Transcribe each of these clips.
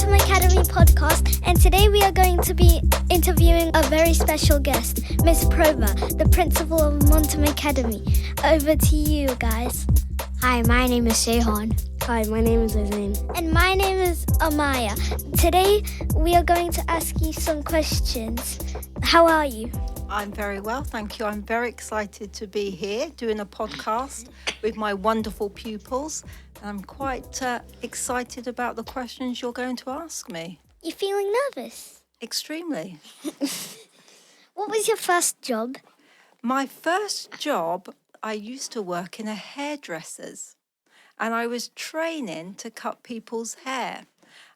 Montem Academy podcast, and today we are going to be interviewing a very special guest, Miss Probert, the principal of Montem Academy. Over to you guys. Hi, my name is Sehan. Hi, my name is Azain. And my name is Amaya. Today we are going to ask you some questions. How are you? I'm very well, thank you. I'm very excited to be here doing a podcast with my wonderful pupils. I'm quite excited about the questions you're going to ask me. You feeling nervous? Extremely. What was your first job? My first job, I used to work in a hairdresser's, and I was training to cut people's hair.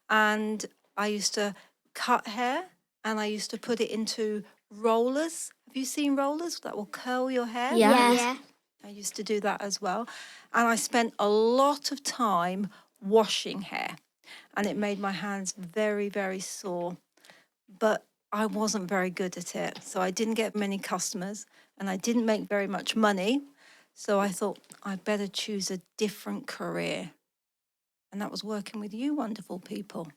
And I used to cut hair, and I used to put it into rollers. Have you seen rollers that will curl your hair? Yeah. I used to do that as well. And I spent a lot of time washing hair, and it made my hands very, very sore. But I wasn't very good at it. So I didn't get many customers, and I didn't make very much money. So I thought I'd better choose a different career. And that was working with you wonderful people.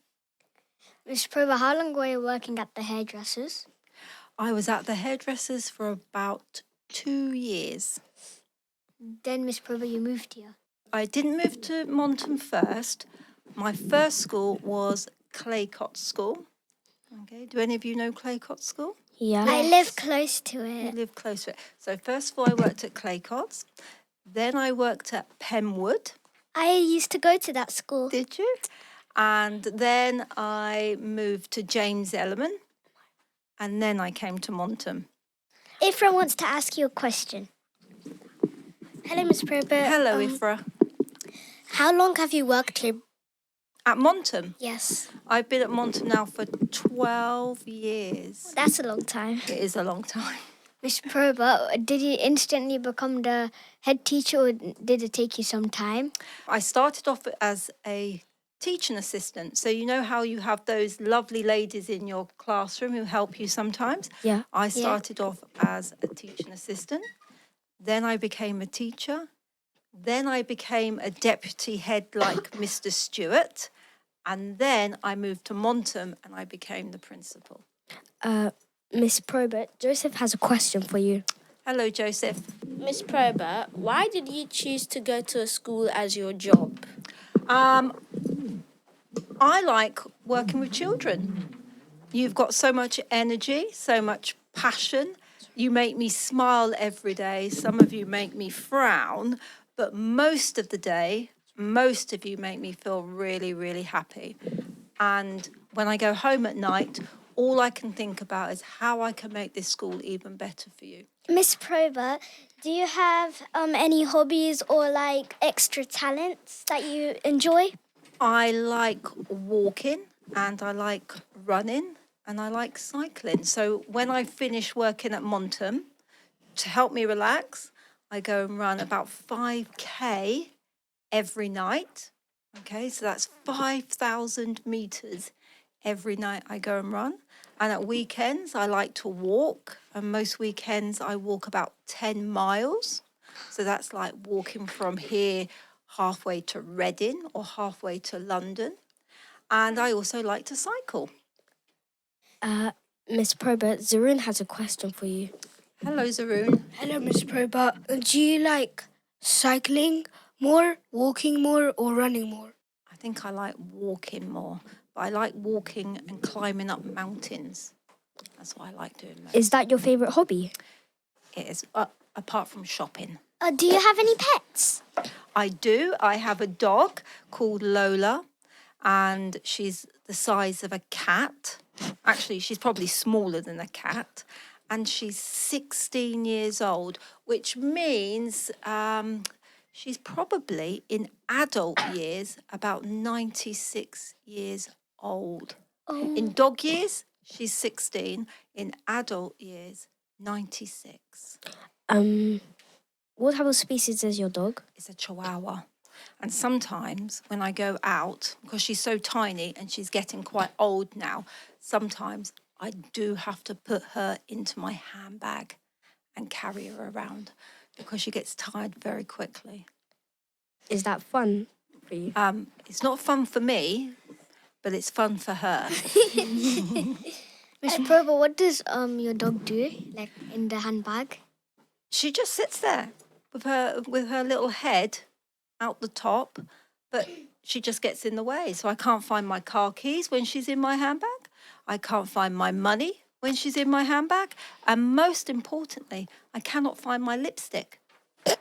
Miss Probert, how long were you working at the hairdressers? I was at the hairdressers for about 2 years. Then, Miss Probert, you moved here. I didn't move to Montem first. My first school was Claycott School. Okay, do any of you know Claycott School? Yeah. I live close to You it. live close to it. So first of all, I worked at Claycott's. Then I worked at Penwood. I used to go to that school. Did you? And then I moved to James Elliman. And then I came to Montem. Ifra wants to ask you a question. Hello, Miss Probert. Hello, Ifra. How long have you worked here? At Montem. Yes, I've been at Montem now for 12 years. that's a long time. It is a long time. Miss Probert, did you instantly become the head teacher, or did it take you some time? I started off as a teaching assistant. So you know how you have those lovely ladies in your classroom who help you sometimes? Yeah. I started off as a teaching assistant. Then I became a teacher. Then I became a deputy head like Mr. Stewart. And then I moved to Montem and I became the principal. Miss Probert, Joseph has a question for you. Hello, Joseph. Miss Probert, why did you choose to go to a school as your job? I like working with children. You've got so much energy, so much passion. You make me smile every day. Some of you make me frown. But most of the day, most of you make me feel really, really happy. And when I go home at night, all I can think about is how I can make this school even better for you. Miss Probert, do you have any hobbies or like extra talents that you enjoy? I like walking and I like running and I like cycling. So when I finish working at Montem, to help me relax, I go and run about 5K every night. Okay, so that's 5,000 meters every night I go and run. And at weekends, I like to walk. And most weekends, I walk about 10 miles. So that's like walking from here halfway to Reading or halfway to London. And I also like to cycle. Miss Probert, Zarun has a question for you. Hello, Zaroon. Hello, Miss Probert. Do you like cycling more, walking more, or running more? I think I like walking more, but I like walking and climbing up mountains. That's what I like doing most. Is that your favourite hobby? It is, apart from shopping. Do you have any pets? I do. I have a dog called Lola, and she's the size of a cat. Actually, she's probably smaller than a cat. And she's 16 years old, which means she's probably in adult years about 96 years old. Oh. In dog years, she's 16. In adult years, 96. What type of species is your dog? It's a Chihuahua. And sometimes when I go out, because she's so tiny and she's getting quite old now, sometimes I do have to put her into my handbag and carry her around because she gets tired very quickly. Is that fun for you? It's not fun for me but it's fun for her. Miss Probert, what does your dog do, like in the handbag? She just sits there with her little head out the top, but she just gets in the way. So I can't find my car keys when she's in my handbag. I can't find my money when she's in my handbag. And most importantly, I cannot find my lipstick.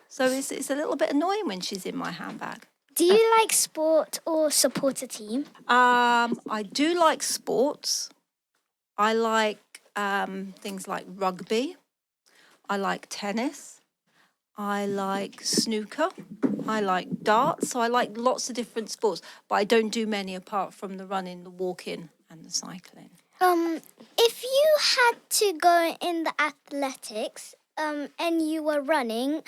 So it's a little bit annoying when she's in my handbag. Do you like sport or support a team? I do like sports. I like things like rugby. I like tennis. I like snooker. I like darts. So I like lots of different sports, but I don't do many apart from the running, the walking, and the cycling. If you had to go in the athletics, and you were running,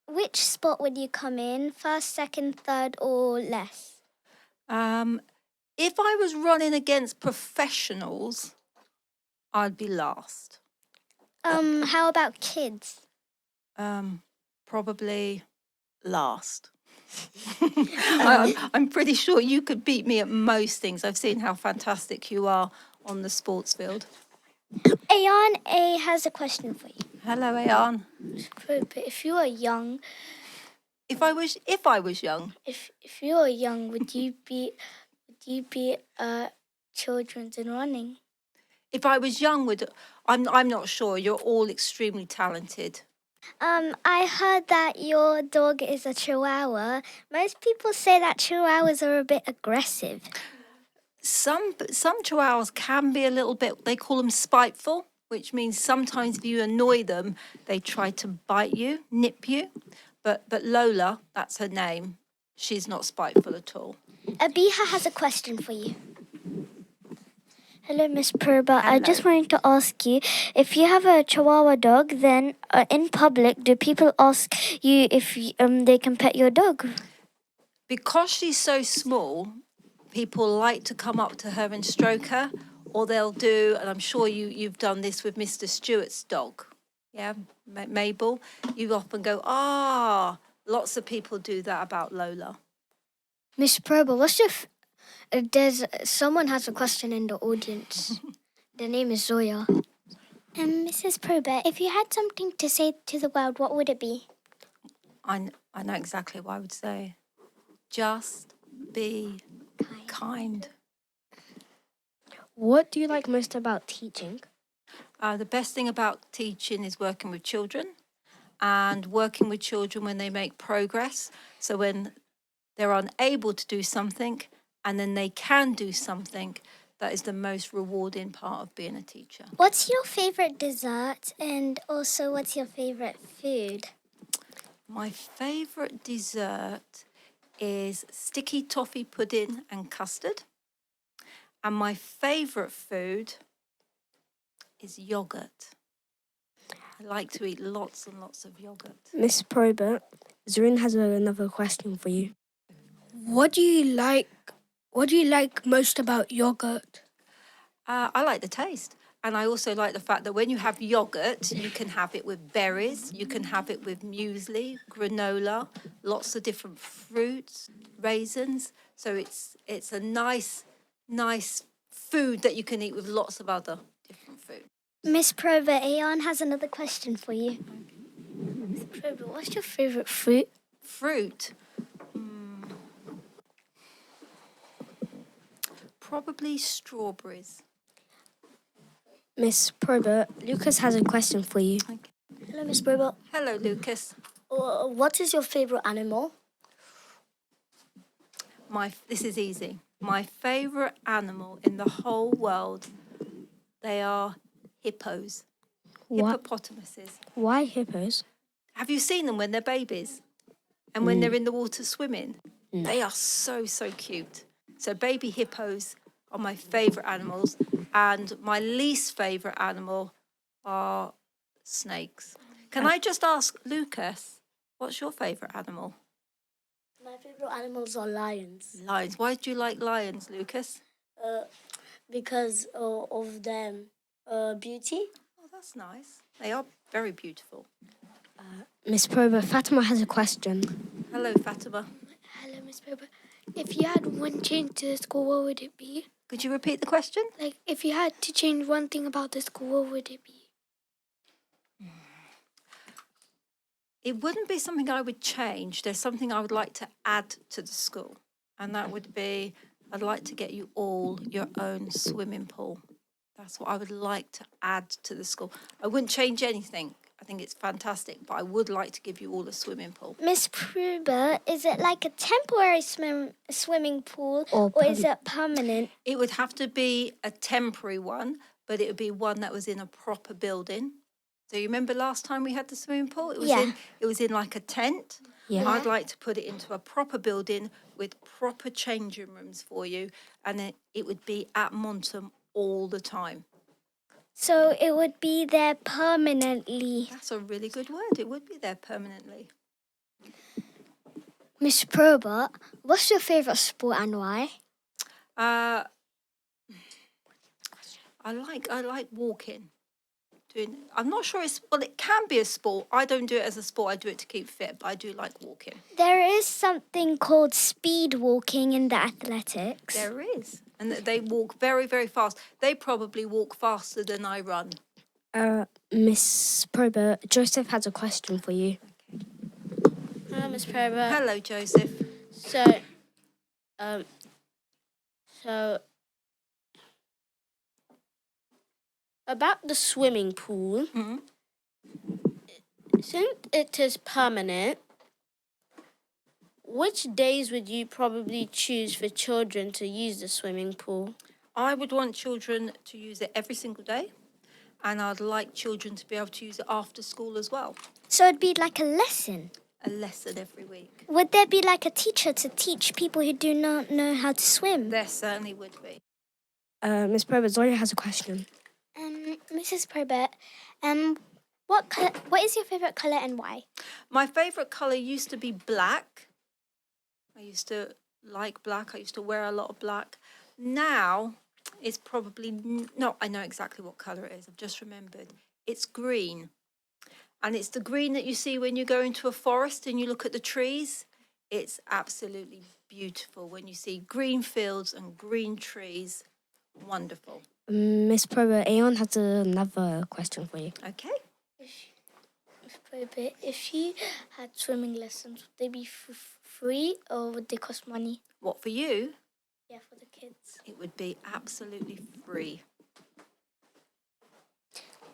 which spot would you come in? First, second, third, or less? If I was running against professionals, I'd be last. How about kids? Probably last. I'm pretty sure you could beat me at most things. I've seen how fantastic you are on the sports field. Ayan A has a question for you. Hello, Ayan. But if you were young, If I was young, if you were young, would you be children's in running? if I was young, I'm not sure. You're all extremely talented. I heard that your dog is a Chihuahua. Most people say that Chihuahuas are a bit aggressive. Some chihuahuas can be a little bit, they call them spiteful, which means sometimes if you annoy them, they try to bite you, nip you. But Lola, that's her name, she's not spiteful at all. Abiha has a question for you. Hello, Miss Probert. I Hello. just wanted to ask you, if you have a Chihuahua dog, then in public, do people ask you if they can pet your dog? Because she's so small, people like to come up to her and stroke her, or they'll do, and I'm sure you've done this with Mr. Stewart's dog, yeah, Mabel. You often go, lots of people do that about Lola. Miss Probert, what's your... someone has a question in the audience. Their name is Zoya. Mrs. Probert, if you had something to say to the world, what would it be? I know exactly what I would say. Just be kind. What do you like most about teaching? The best thing about teaching is working with children and working with children when they make progress. So when they're unable to do something and then they can do something, that is the most rewarding part of being a teacher. What's your favorite dessert, and also what's your favorite food? My favorite dessert is sticky toffee pudding and custard. And my favorite food is yogurt. I like to eat lots and lots of yogurt. Miss Probert, Zareen has another question for you. What do you like most about yogurt? I like the taste. And I also like the fact that when you have yogurt, you can have it with berries, you can have it with muesli, granola, lots of different fruits, raisins. So it's a nice food that you can eat with lots of other different food. Miss Probert, Ayan has another question for you. Miss Probert, what's your favourite fruit? Fruit? Probably strawberries. Miss Probert, Lucas has a question for you. Hello, Miss Probert. Hello, Lucas. What is your favourite animal? This is easy. My favourite animal in the whole world, they are hippos. What? Hippopotamuses. Why hippos? Have you seen them when they're babies? And when they're in the water swimming? No. They are so cute. So baby hippos are my favourite animals. And my least favourite animal are snakes. Can I just ask, Lucas, what's your favourite animal? My favourite animals are lions. Lions. Why do you like lions, Lucas? Because of their beauty. Oh, that's nice. They are very beautiful. Miss Probert, Fatima has a question. Hello, Fatima. Hello, Miss Probert. If you had one change to the school, what would it be? Could you repeat the question? Like, if you had to change one thing about the school, what would it be? It wouldn't be something I would change. There's something I would like to add to the school. And that would be, I'd like to get you all your own swimming pool. That's what I would like to add to the school. I wouldn't change anything. I think it's fantastic, but I would like to give you all a swimming pool. Miss Probert, is it like a temporary swimming pool or is it permanent? It would have to be a temporary one, but it would be one that was in a proper building. So you remember last time we had the swimming pool? It was in like a tent. Yeah. I'd like to put it into a proper building with proper changing rooms for you, and then it would be at Montem all the time. So it would be there permanently. That's a really good word. It would be there permanently. Miss Probert, what's your favourite sport and why? I like walking. I'm not sure it can be a sport. I don't do it as a sport. I do it to keep fit, but I do like walking. There is something called speed walking in the athletics. There is. And they walk very, very fast. They probably walk faster than I run. Miss Probert, Joseph has a question for you. Hi, Miss Probert. Hello, Joseph. So, about the swimming pool, since it is permanent, which days would you probably choose for children to use the swimming pool? I would want children to use it every single day, and I'd like children to be able to use it after school as well. So it'd be like a lesson. A lesson every week. Would there be like a teacher to teach people who do not know how to swim? There certainly would be. Miss Probert, Zoya has a question. Mrs. Probert, what is your favourite colour and why? My favourite colour used to be black. I used to like black. I used to wear a lot of black. Now, it's probably... No, I know exactly what colour it is. I've just remembered. It's green. And it's the green that you see when you go into a forest and you look at the trees. It's absolutely beautiful when you see green fields and green trees. Wonderful. Miss Probert, Aeon has another question for you. Okay. Miss Probert, if you had swimming lessons, would they be free or would they cost money? What, for you? Yeah, for the kids. It would be absolutely free.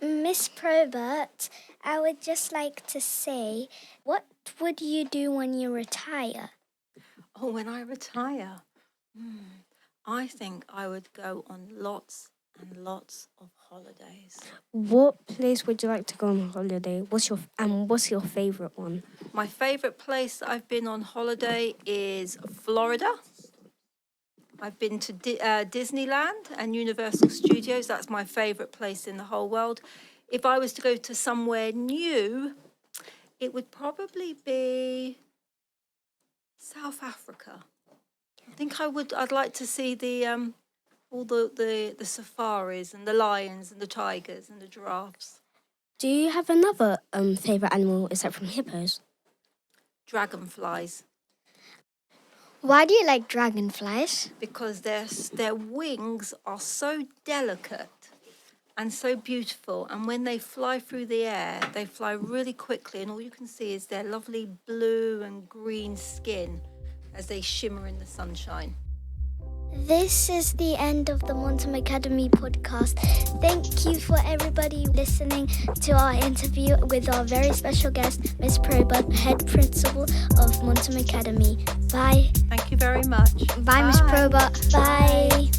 Miss Probert, I would just like to say, what would you do when you retire? Oh, when I retire, I think I would go on lots and lots of holidays. What place would you like to go on holiday? What's your favourite one? My favourite place that I've been on holiday is Florida. I've been to Disneyland and Universal Studios. That's my favourite place in the whole world. If I was to go to somewhere new, it would probably be South Africa. I think I'd like to see the all the safaris and the lions and the tigers and the giraffes. Do you have another favourite animal except from hippos? Dragonflies. Why do you like dragonflies? Because their wings are so delicate and so beautiful, and when they fly through the air, they fly really quickly, and all you can see is their lovely blue and green skin as they shimmer in the sunshine. This is the end of the Montem Academy podcast. Thank you for everybody listening to our interview with our very special guest, Miss Probert, head principal of Montem Academy. Bye. Thank you very much. Bye, Miss Probert. Bye.